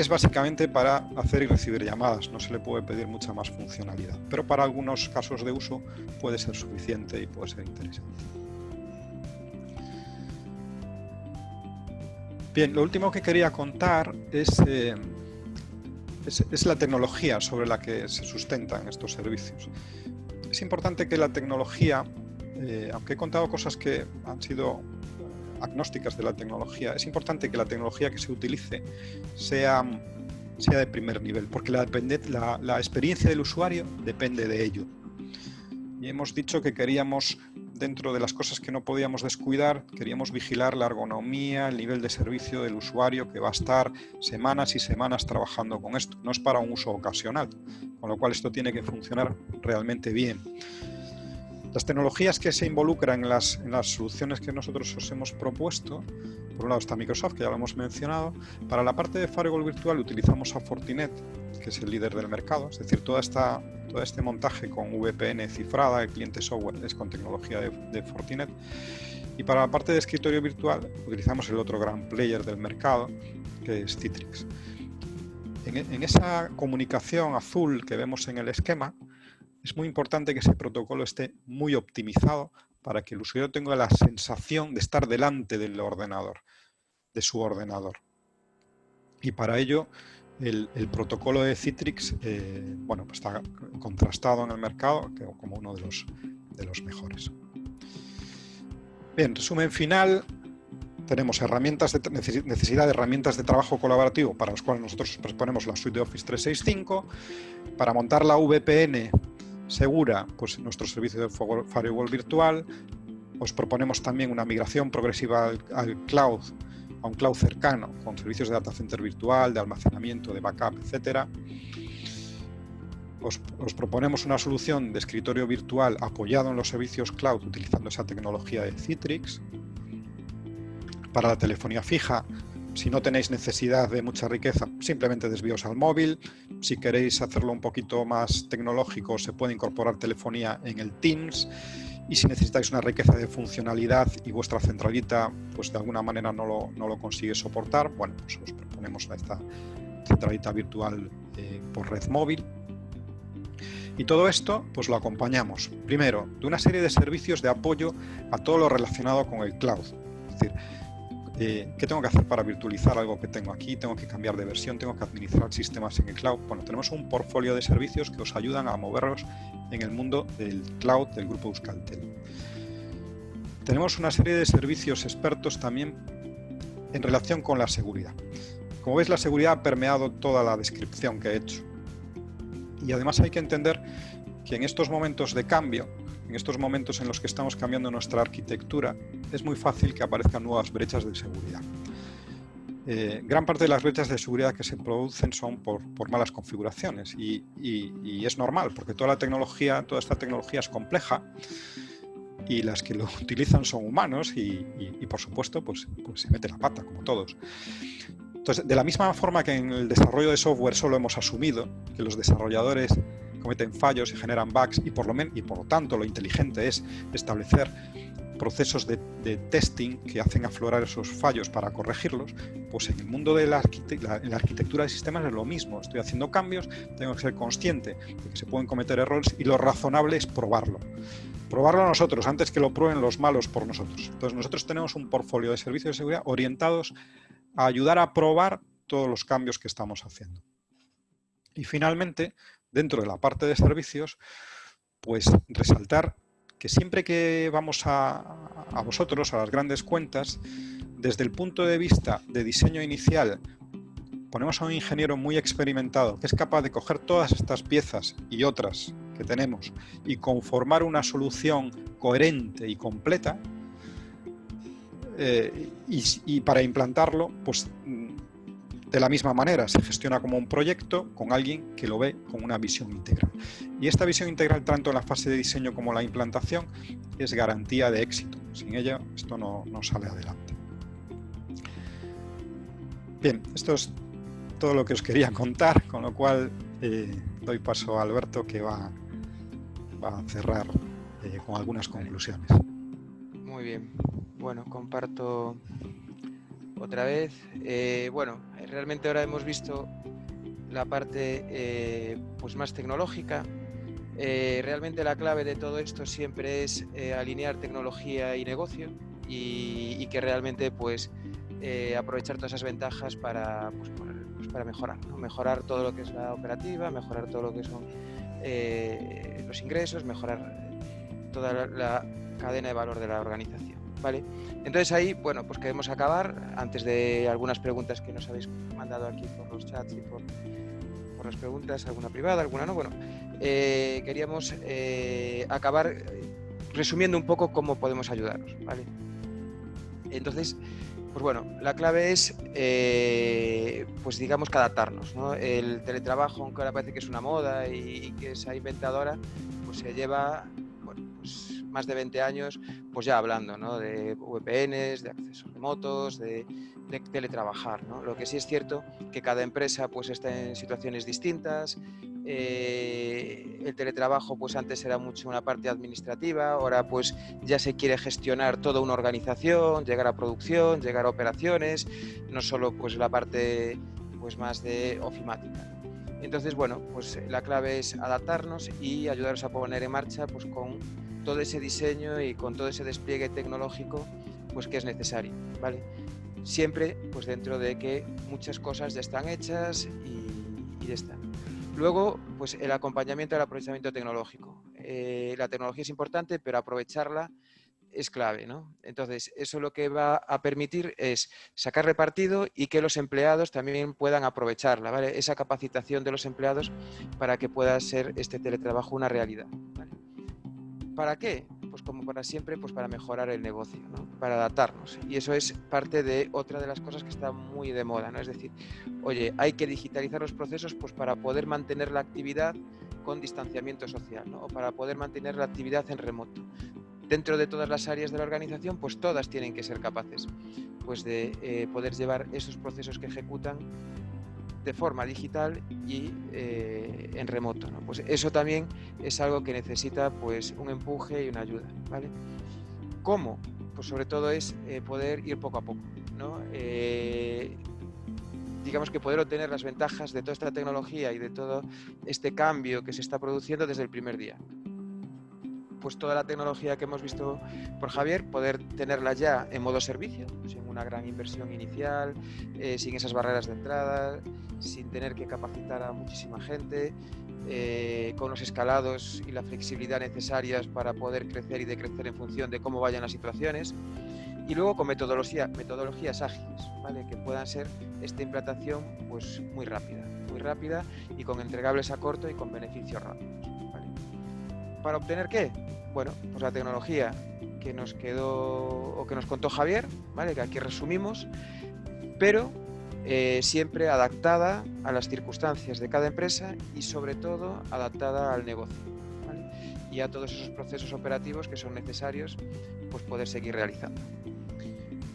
es básicamente para hacer y recibir llamadas, no se le puede pedir mucha más funcionalidad, pero para algunos casos de uso puede ser suficiente y puede ser interesante. Bien, lo último que quería contar es la tecnología sobre la que se sustentan estos servicios. Es importante que la tecnología, aunque he contado cosas que han sido agnósticas de la tecnología, es importante que la tecnología que se utilice sea de primer nivel, porque la experiencia del usuario depende de ello. Y hemos dicho que queríamos, dentro de las cosas que no podíamos descuidar, queríamos vigilar la ergonomía, el nivel de servicio del usuario que va a estar semanas y semanas trabajando con esto. No es para un uso ocasional, con lo cual esto tiene que funcionar realmente bien. Las tecnologías que se involucran en las soluciones que nosotros os hemos propuesto, por un lado está Microsoft, que ya lo hemos mencionado. Para la parte de firewall virtual utilizamos a Fortinet, que es el líder del mercado, es decir, todo este montaje con VPN cifrada, el cliente software es con tecnología de Fortinet. Y para la parte de escritorio virtual utilizamos el otro gran player del mercado, que es Citrix. En esa comunicación azul que vemos en el esquema, es muy importante que ese protocolo esté muy optimizado para que el usuario tenga la sensación de estar delante del ordenador, de su ordenador. Y para ello, el protocolo de Citrix pues está contrastado en el mercado como uno de los mejores. Bien, resumen final. Tenemos necesidad de herramientas de trabajo colaborativo para las cuales nosotros proponemos la suite de Office 365. Para montar la VPN segura, pues nuestro servicio de firewall virtual. Os proponemos también una migración progresiva al cloud, a un cloud cercano, con servicios de data center virtual, de almacenamiento, de backup, etc. Os proponemos una solución de escritorio virtual apoyado en los servicios cloud utilizando esa tecnología de Citrix. Para la telefonía fija, si no tenéis necesidad de mucha riqueza, simplemente desvíos al móvil. Si queréis hacerlo un poquito más tecnológico, se puede incorporar telefonía en el Teams. Y si necesitáis una riqueza de funcionalidad y vuestra centralita pues de alguna manera no lo consigue soportar, bueno, pues os proponemos esta centralita virtual por red móvil. Y todo esto pues lo acompañamos, primero, de una serie de servicios de apoyo a todo lo relacionado con el cloud. Es decir, ¿qué tengo que hacer para virtualizar algo que tengo aquí? ¿Tengo que cambiar de versión? ¿Tengo que administrar sistemas en el cloud? Bueno, tenemos un portfolio de servicios que os ayudan a moverlos en el mundo del cloud del grupo Euskaltel. Tenemos una serie de servicios expertos también en relación con la seguridad. Como veis, la seguridad ha permeado toda la descripción que he hecho. Y además hay que entender que en estos momentos de cambio, en estos momentos en los que estamos cambiando nuestra arquitectura, es muy fácil que aparezcan nuevas brechas de seguridad. Gran parte de las brechas de seguridad que se producen son por malas configuraciones y es normal, porque toda esta tecnología es compleja y las que lo utilizan son humanos y por supuesto, pues se mete la pata, como todos. Entonces, de la misma forma que en el desarrollo de software solo hemos asumido que los desarrolladores cometen fallos y generan bugs y por lo tanto lo inteligente es establecer procesos de testing que hacen aflorar esos fallos para corregirlos, pues en el mundo de la arquitectura de sistemas es lo mismo. Estoy haciendo cambios, tengo que ser consciente de que se pueden cometer errores y lo razonable es probarlo. Probarlo nosotros antes que lo prueben los malos por nosotros. Entonces nosotros tenemos un portfolio de servicios de seguridad orientados a ayudar a probar todos los cambios que estamos haciendo. Y finalmente, dentro de la parte de servicios, pues resaltar que siempre que vamos a vosotros, a las grandes cuentas, desde el punto de vista de diseño inicial, ponemos a un ingeniero muy experimentado que es capaz de coger todas estas piezas y otras que tenemos y conformar una solución coherente y completa, y para implantarlo, pues de la misma manera se gestiona como un proyecto con alguien que lo ve con una visión integral. Y esta visión integral, tanto en la fase de diseño como la implantación, es garantía de éxito. Sin ella, esto no sale adelante. Bien, esto es todo lo que os quería contar, con lo cual doy paso a Alberto, que va a cerrar con algunas conclusiones. Muy bien. Bueno, comparto otra vez. Bueno, realmente ahora hemos visto la parte pues más tecnológica. Realmente la clave de todo esto siempre es alinear tecnología y negocio y que realmente pues aprovechar todas esas ventajas para mejorar, ¿no? Mejorar todo lo que es la operativa, mejorar todo lo que son los ingresos, mejorar toda la cadena de valor de la organización, ¿vale? Entonces ahí, bueno, pues queremos acabar, antes de algunas preguntas que nos habéis mandado aquí por los chats y por las preguntas, alguna privada, alguna no, bueno, queríamos acabar resumiendo un poco cómo podemos ayudaros, ¿vale? Entonces, pues bueno, la clave es, pues digamos que adaptarnos, ¿no? El teletrabajo, aunque ahora parece que es una moda y que se ha inventado ahora, pues se lleva, bueno, pues más de 20 años, pues ya hablando, ¿no? De VPNs, de accesos remotos, de teletrabajar, ¿no? Lo que sí es cierto que cada empresa pues está en situaciones distintas. El teletrabajo pues antes era mucho una parte administrativa, ahora pues ya se quiere gestionar toda una organización, llegar a producción, llegar a operaciones, no solo pues la parte pues más de ofimática. Entonces, bueno, pues la clave es adaptarnos y ayudaros a poner en marcha pues con todo ese diseño y con todo ese despliegue tecnológico pues que es necesario, ¿vale? Siempre pues dentro de que muchas cosas ya están hechas y ya están. Luego, pues el acompañamiento al aprovechamiento tecnológico. La tecnología es importante, pero aprovecharla es clave, ¿no? Entonces, eso lo que va a permitir es sacarle partido y que los empleados también puedan aprovecharla, ¿vale? Esa capacitación de los empleados para que pueda ser este teletrabajo una realidad, ¿vale? ¿Para qué? Pues como para siempre, pues para mejorar el negocio, ¿no? Para adaptarnos. Y eso es parte de otra de las cosas que está muy de moda, ¿no? Es decir, oye, hay que digitalizar los procesos pues para poder mantener la actividad con distanciamiento social, ¿no? O para poder mantener la actividad en remoto. Dentro de todas las áreas de la organización, pues todas tienen que ser capaces pues de poder llevar esos procesos que ejecutan de forma digital y en remoto, ¿no? Pues eso también es algo que necesita pues un empuje y una ayuda, ¿vale? ¿Cómo? Pues sobre todo es poder ir poco a poco, ¿no? Digamos que poder obtener las ventajas de toda esta tecnología y de todo este cambio que se está produciendo desde el primer día. Pues toda la tecnología que hemos visto por Javier, poder tenerla ya en modo servicio, sin una gran inversión inicial, sin esas barreras de entrada, sin tener que capacitar a muchísima gente, con los escalados y la flexibilidad necesarias para poder crecer y decrecer en función de cómo vayan las situaciones. Y luego con metodologías ágiles, ¿vale? Que puedan ser esta implantación pues muy rápida y con entregables a corto y con beneficios rápidos, ¿vale? ¿Para obtener qué? Bueno, pues la tecnología que nos quedó o que nos contó Javier, ¿vale? Que aquí resumimos, pero siempre adaptada a las circunstancias de cada empresa y sobre todo adaptada al negocio, ¿vale? Y a todos esos procesos operativos que son necesarios pues poder seguir realizando.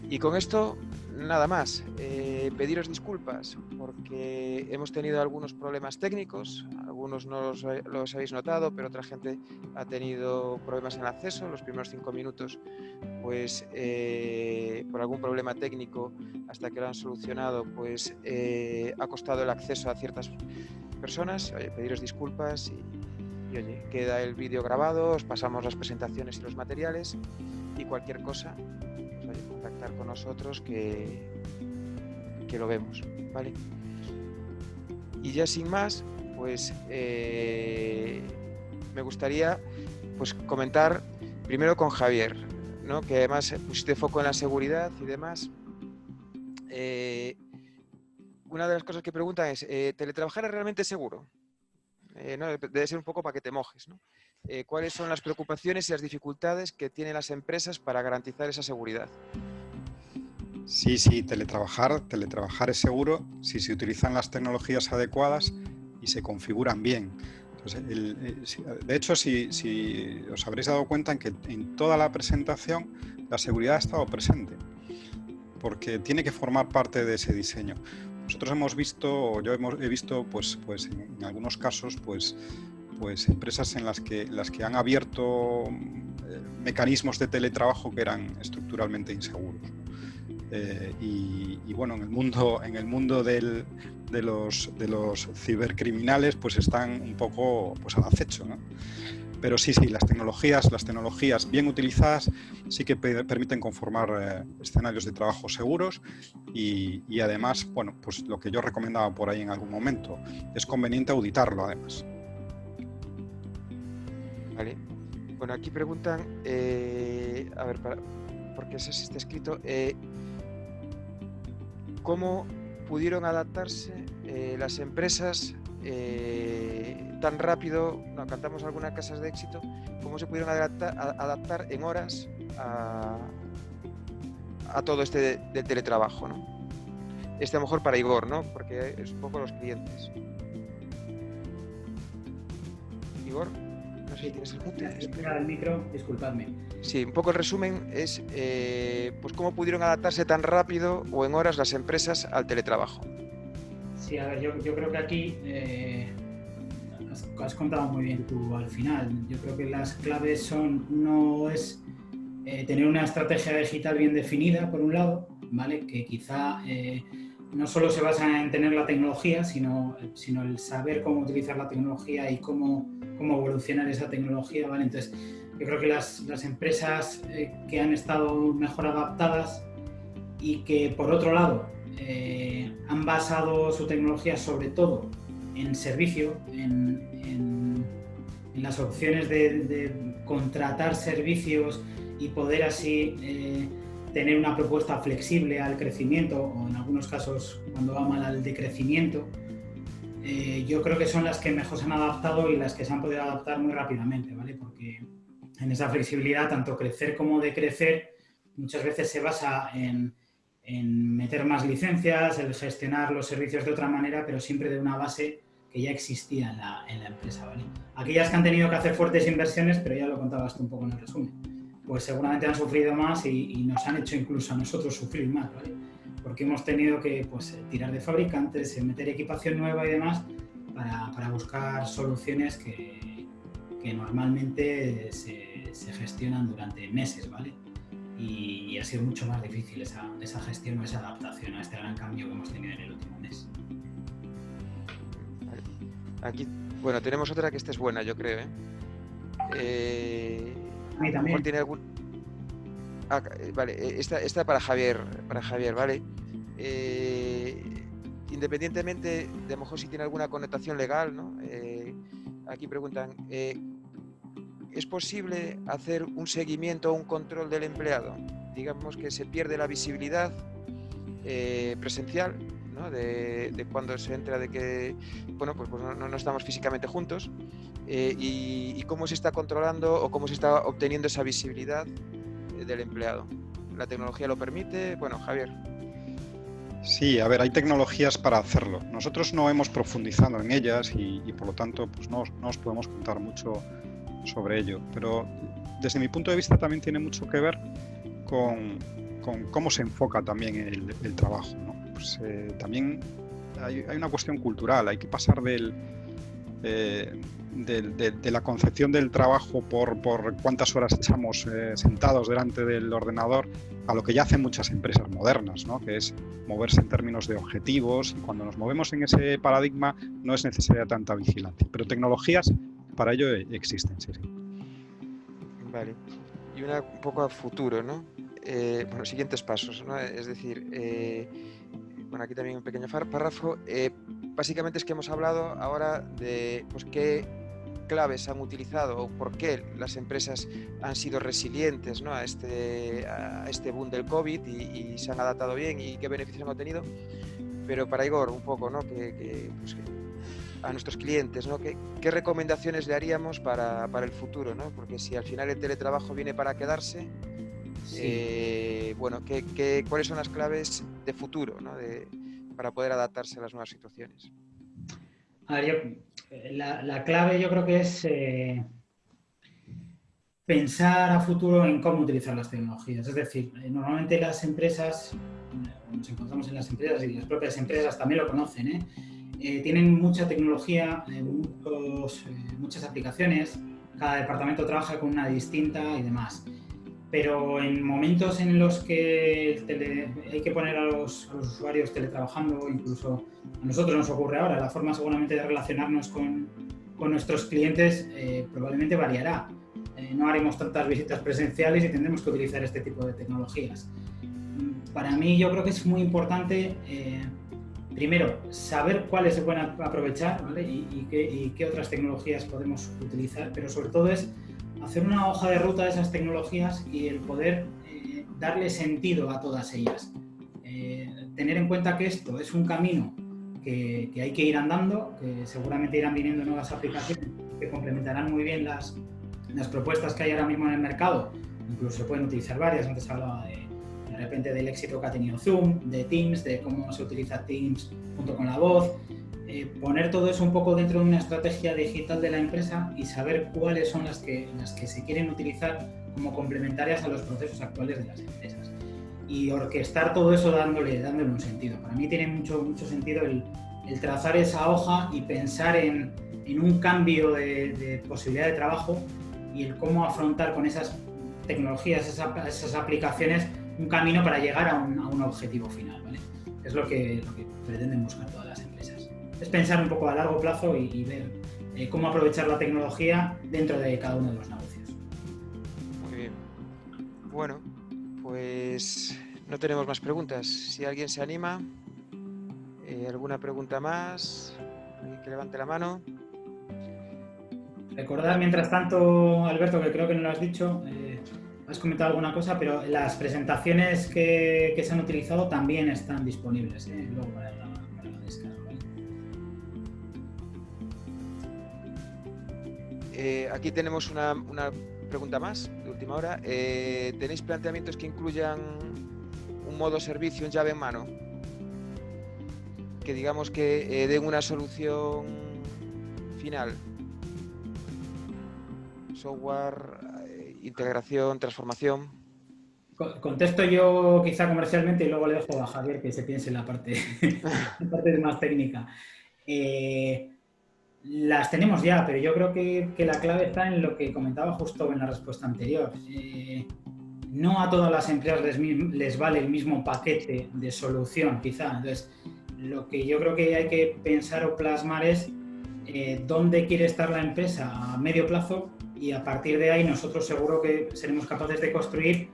Y con esto, nada más. Pediros disculpas porque hemos tenido algunos problemas técnicos, algunos no los habéis notado, pero otra gente ha tenido problemas en el acceso. Los primeros 5 minutos, pues por algún problema técnico, hasta que lo han solucionado, pues ha costado el acceso a ciertas personas. Pediros disculpas y oye, queda el vídeo grabado, os pasamos las presentaciones y los materiales y cualquier cosa, pues, oye, contactar con nosotros que lo vemos, ¿vale? Y ya sin más, pues me gustaría pues comentar primero con Javier, ¿no? Que además pusiste foco en la seguridad y demás. Una de las cosas que preguntan es, ¿teletrabajar es realmente seguro? ¿No? Debe ser un poco para que te mojes, ¿no? ¿Cuáles son las preocupaciones y las dificultades que tienen las empresas para garantizar esa seguridad? Sí, teletrabajar es seguro si se utilizan las tecnologías adecuadas y se configuran bien. Entonces, de hecho, si os habréis dado cuenta en que en toda la presentación la seguridad ha estado presente, porque tiene que formar parte de ese diseño. Nosotros hemos visto, he visto, pues en algunos casos, pues empresas en las que han abierto mecanismos de teletrabajo que eran estructuralmente inseguros. Y bueno, en el mundo de los cibercriminales pues están un poco pues al acecho, ¿no? Pero sí, las tecnologías bien utilizadas sí que permiten conformar escenarios de trabajo seguros y además, bueno, pues lo que yo recomendaba por ahí en algún momento, es conveniente auditarlo además. Vale. Bueno, aquí preguntan, a ver, porque eso sí está escrito, ¿cómo pudieron adaptarse las empresas tan rápido? No, cantamos algunas casas de éxito. ¿Cómo se pudieron adaptar en horas a todo este del teletrabajo, ¿no? A lo mejor para Igor, ¿no? Porque es un poco los clientes. Igor, no sé si tienes el mute. El micro, disculpadme. Sí, un poco el resumen es pues cómo pudieron adaptarse tan rápido o en horas las empresas al teletrabajo. Sí, a ver, yo creo que aquí has contado muy bien tú al final. Yo creo que las claves no es tener una estrategia digital bien definida, por un lado, ¿vale? Que quizá no solo se basa en tener la tecnología, sino el saber cómo utilizar la tecnología y cómo evolucionar esa tecnología, ¿vale? Entonces, yo creo que las empresas que han estado mejor adaptadas y que, por otro lado, han basado su tecnología sobre todo en servicio, en las opciones de contratar servicios y poder así tener una propuesta flexible al crecimiento o en algunos casos cuando va mal al decrecimiento. Yo creo que son las que mejor se han adaptado y las que se han podido adaptar muy rápidamente, ¿vale? Porque en esa flexibilidad, tanto crecer como decrecer, muchas veces se basa en meter más licencias, el gestionar los servicios de otra manera, pero siempre de una base que ya existía en la empresa, ¿vale? Aquellas que han tenido que hacer fuertes inversiones, pero ya lo contabas tú un poco en el resumen, pues seguramente han sufrido más y nos han hecho incluso a nosotros sufrir más, ¿vale? Porque hemos tenido que pues, tirar de fabricantes, meter equipación nueva y demás para buscar soluciones que normalmente se gestionan durante meses, ¿vale? Y ha sido mucho más difícil esa gestión o esa adaptación a este gran cambio que hemos tenido en el último mes. Aquí, bueno, tenemos otra que esta es buena, yo creo, A mí también. Tiene algún... vale, esta para Javier, ¿vale? Independientemente de a lo mejor si tiene alguna connotación legal, ¿no? Aquí preguntan, ¿es posible hacer un seguimiento o un control del empleado? Digamos que se pierde la visibilidad presencial, ¿no? De cuando se entra, de que bueno, pues no estamos físicamente juntos, y cómo se está controlando o cómo se está obteniendo esa visibilidad del empleado. ¿La tecnología lo permite? Bueno, Javier. Sí, a ver, hay tecnologías para hacerlo. Nosotros no hemos profundizado en ellas y por lo tanto pues no os podemos contar mucho sobre ello, pero desde mi punto de vista también tiene mucho que ver con cómo se enfoca también el trabajo, ¿no? Pues, también hay una cuestión cultural, hay que pasar de la concepción del trabajo por cuántas horas echamos sentados delante del ordenador a lo que ya hacen muchas empresas modernas, ¿no? Que es moverse en términos de objetivos, y cuando nos movemos en ese paradigma no es necesaria tanta vigilancia, pero tecnologías para ello existen, sí. Vale. Y una un poco a futuro, ¿no? Bueno, siguientes pasos, ¿no? Es decir, bueno, aquí también un pequeño párrafo. Básicamente es que hemos hablado ahora de pues, qué claves han utilizado o por qué las empresas han sido resilientes, ¿no? a este boom del COVID y se han adaptado bien y qué beneficios han obtenido. Pero para Igor, un poco, ¿no? Pues, a nuestros clientes, ¿no? ¿Qué recomendaciones le haríamos para el futuro, ¿no? Porque si al final el teletrabajo viene para quedarse, sí. Bueno, ¿cuáles son las claves de futuro, ¿no? Para poder adaptarse a las nuevas situaciones? A ver, la clave yo creo que es pensar a futuro en cómo utilizar las tecnologías. Es decir, normalmente las empresas, nos encontramos en las empresas y las propias empresas también lo conocen, tienen mucha tecnología, muchas aplicaciones, cada departamento trabaja con una distinta y demás. pero en momentos en los que hay que poner a los usuarios teletrabajando, incluso a nosotros nos ocurre ahora, la forma seguramente de relacionarnos con nuestros clientes probablemente variará. No haremos tantas visitas presenciales y tendremos que utilizar este tipo de tecnologías. Para mí yo creo que es muy importante, primero, saber cuáles se pueden aprovechar, ¿vale? y qué otras tecnologías podemos utilizar, pero sobre todo es hacer una hoja de ruta de esas tecnologías y el poder darle sentido a todas ellas. Tener en cuenta que esto es un camino que hay que ir andando, que seguramente irán viniendo nuevas aplicaciones que complementarán muy bien las propuestas que hay ahora mismo en el mercado. Incluso se pueden utilizar varias. Antes hablaba de repente del éxito que ha tenido Zoom, de Teams, de cómo se utiliza Teams junto con la voz. Poner todo eso un poco dentro de una estrategia digital de la empresa y saber cuáles son las que se quieren utilizar como complementarias a los procesos actuales de las empresas. Y orquestar todo eso dándole un sentido. Para mí tiene mucho sentido el trazar esa hoja y pensar en un cambio de posibilidad de trabajo y el cómo afrontar con esas tecnologías, esas aplicaciones, un camino para llegar a un objetivo final, ¿vale? Es lo que pretenden buscar todas las empresas. Es pensar un poco a largo plazo y ver cómo aprovechar la tecnología dentro de cada uno de los negocios. Muy bien. Bueno, pues no tenemos más preguntas. Si alguien se anima, ¿alguna pregunta más? ¿Alguien que levante la mano? Recordad, mientras tanto, Alberto, que creo que no lo has dicho, has comentado alguna cosa, pero las presentaciones que se han utilizado también están disponibles luego para la descarga. Aquí tenemos una pregunta más de última hora. ¿Tenéis planteamientos que incluyan un modo servicio en llave en mano? Que digamos que den una solución final. Software, integración, transformación. Contesto yo quizá comercialmente y luego le dejo a Javier que se piense en la parte más técnica. Las tenemos ya, pero yo creo que la clave está en lo que comentaba justo en la respuesta anterior. No a todas las empresas les vale el mismo paquete de solución, quizá. Entonces, lo que yo creo que hay que pensar o plasmar es dónde quiere estar la empresa a medio plazo, y a partir de ahí nosotros seguro que seremos capaces de construir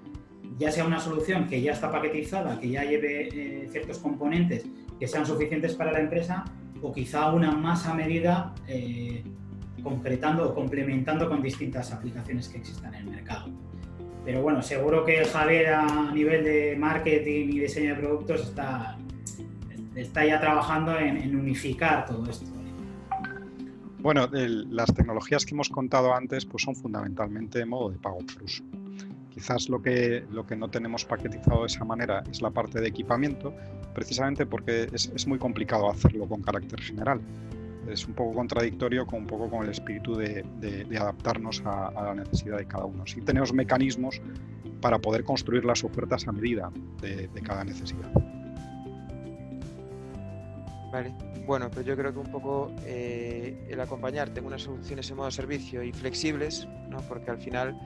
ya sea una solución que ya está paquetizada, que ya lleve ciertos componentes que sean suficientes para la empresa, o quizá una más a medida concretando o complementando con distintas aplicaciones que existan en el mercado. Pero bueno, seguro que Javier a nivel de marketing y diseño de productos está ya trabajando en unificar todo esto. Bueno, las tecnologías que hemos contado antes pues son fundamentalmente modo de pago por uso. Quizás lo que no tenemos paquetizado de esa manera es la parte de equipamiento, precisamente porque es muy complicado hacerlo con carácter general. Es un poco contradictorio con el espíritu de adaptarnos a la necesidad de cada uno. Sí tenemos mecanismos para poder construir las ofertas a medida de cada necesidad. Vale. Bueno, pues yo creo que un poco el acompañarte en unas soluciones en modo servicio y flexibles, ¿no? Porque al final,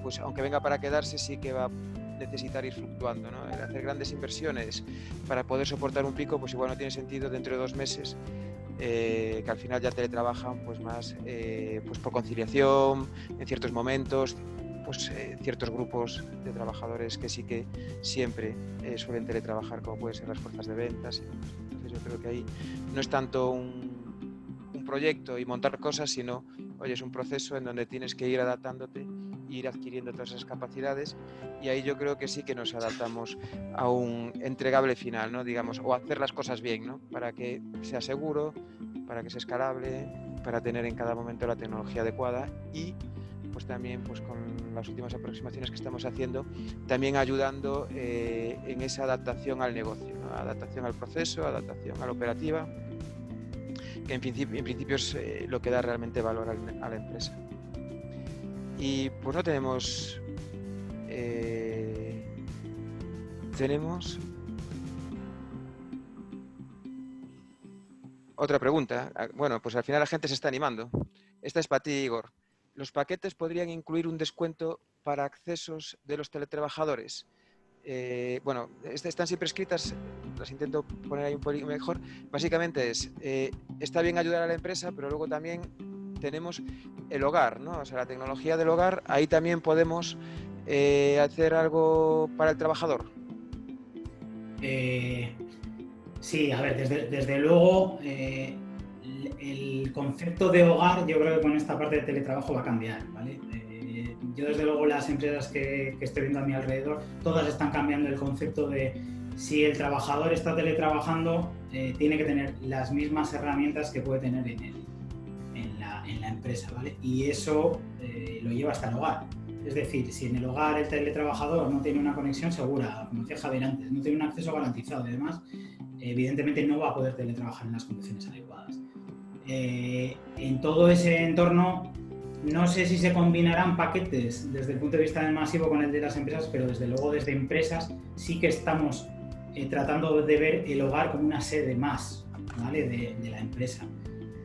pues aunque venga para quedarse, sí que va a necesitar ir fluctuando, ¿no? El hacer grandes inversiones para poder soportar un pico, pues igual no tiene sentido dentro de 2 meses, que al final ya teletrabajan pues más pues por conciliación, en ciertos momentos, pues ciertos grupos de trabajadores que sí que siempre suelen teletrabajar, como pueden ser las fuerzas de ventas. Entonces yo creo que ahí no es tanto un proyecto y montar cosas, sino, oye, es un proceso en donde tienes que ir adaptándote e ir adquiriendo todas esas capacidades, y ahí yo creo que sí que nos adaptamos a un entregable final, ¿no? Digamos, o hacer las cosas bien, ¿no? Para que sea seguro, para que sea escalable, para tener en cada momento la tecnología adecuada, y pues también pues con las últimas aproximaciones que estamos haciendo, también ayudando en esa adaptación al negocio, ¿no? Adaptación al proceso, adaptación a la operativa, que en principio es lo que da realmente valor a la empresa. Y pues no tenemos otra pregunta. Bueno, pues al final la gente se está animando. Esta es para ti, Igor. ¿Los paquetes podrían incluir un descuento para accesos de los teletrabajadores. Bueno, están siempre escritas, las intento poner ahí un poquito mejor. Básicamente está bien ayudar a la empresa, pero luego también tenemos el hogar, ¿no? O sea, la tecnología del hogar, ahí también podemos hacer algo para el trabajador. Sí, a ver, desde luego el concepto de hogar, yo creo que con esta parte de teletrabajo va a cambiar, ¿vale? Yo desde luego las empresas que estoy viendo a mi alrededor, todas están cambiando el concepto de si el trabajador está teletrabajando, tiene que tener las mismas herramientas que puede tener en la empresa, ¿vale? Y eso lo lleva hasta el hogar. Es decir, si en el hogar el teletrabajador no tiene una conexión segura, como decía Javier antes, no tiene un acceso garantizado y demás, evidentemente no va a poder teletrabajar en las condiciones adecuadas. En todo ese entorno, no sé si se combinarán paquetes desde el punto de vista del masivo con el de las empresas, pero desde luego desde empresas sí que estamos tratando de ver el hogar como una sede más, ¿vale? de la empresa.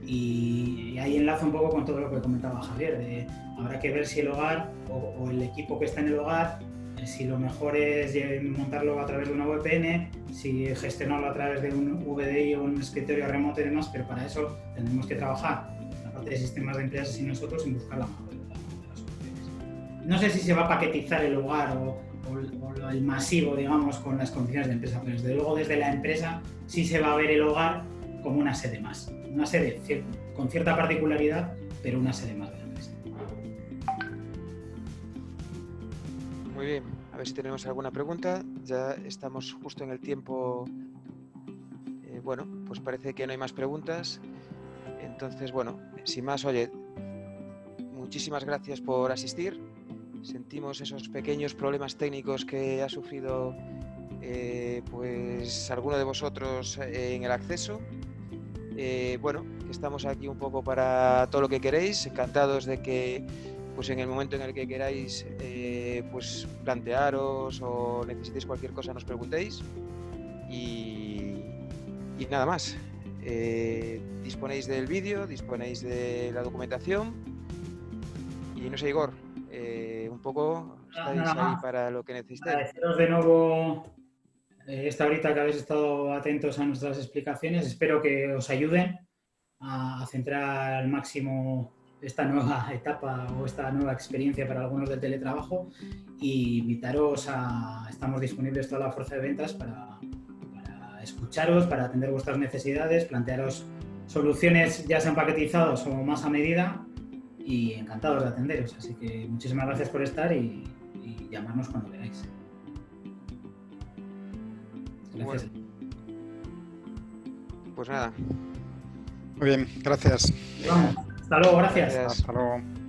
Y ahí enlazo un poco con todo lo que comentaba Javier, habrá que ver si el hogar o el equipo que está en el hogar, si lo mejor es montarlo a través de una VPN, si gestionarlo a través de un VDI o un escritorio remoto y demás, pero para eso tendremos que trabajar la parte de sistemas de empresas y nosotros en buscar la mejor de las soluciones. No sé si se va a paquetizar el hogar o el masivo, digamos, con las condiciones de empresa, pero desde luego desde la empresa sí se va a ver el hogar como una sede más, una sede con cierta particularidad, pero una sede más de la empresa. Muy bien, a ver si tenemos alguna pregunta. Ya estamos justo en el tiempo. Bueno, pues parece que no hay más preguntas. Entonces, bueno, sin más, oye, muchísimas gracias por asistir. Sentimos esos pequeños problemas técnicos que ha sufrido pues alguno de vosotros en el acceso. Bueno, que estamos aquí un poco para todo lo que queréis, encantados de que pues en el momento en el que queráis pues plantearos o necesitéis cualquier cosa nos preguntéis y nada más. Disponéis del vídeo, disponéis de la documentación y no sé, Igor, un poco estáis ahí para lo que necesitéis. Agradeceros de nuevo esta horita que habéis estado atentos a nuestras explicaciones. Espero que os ayuden a centrar al máximo esta nueva etapa o esta nueva experiencia para algunos del teletrabajo y invitaros estamos disponibles toda la fuerza de ventas para escucharos, para atender vuestras necesidades, plantearos soluciones ya sean paquetizadas o más a medida y encantados de atenderos. Así que muchísimas gracias por estar y llamarnos cuando queráis. Gracias. Bueno, pues nada. Muy bien, gracias. Vamos, hasta luego, gracias. Gracias. Hasta luego.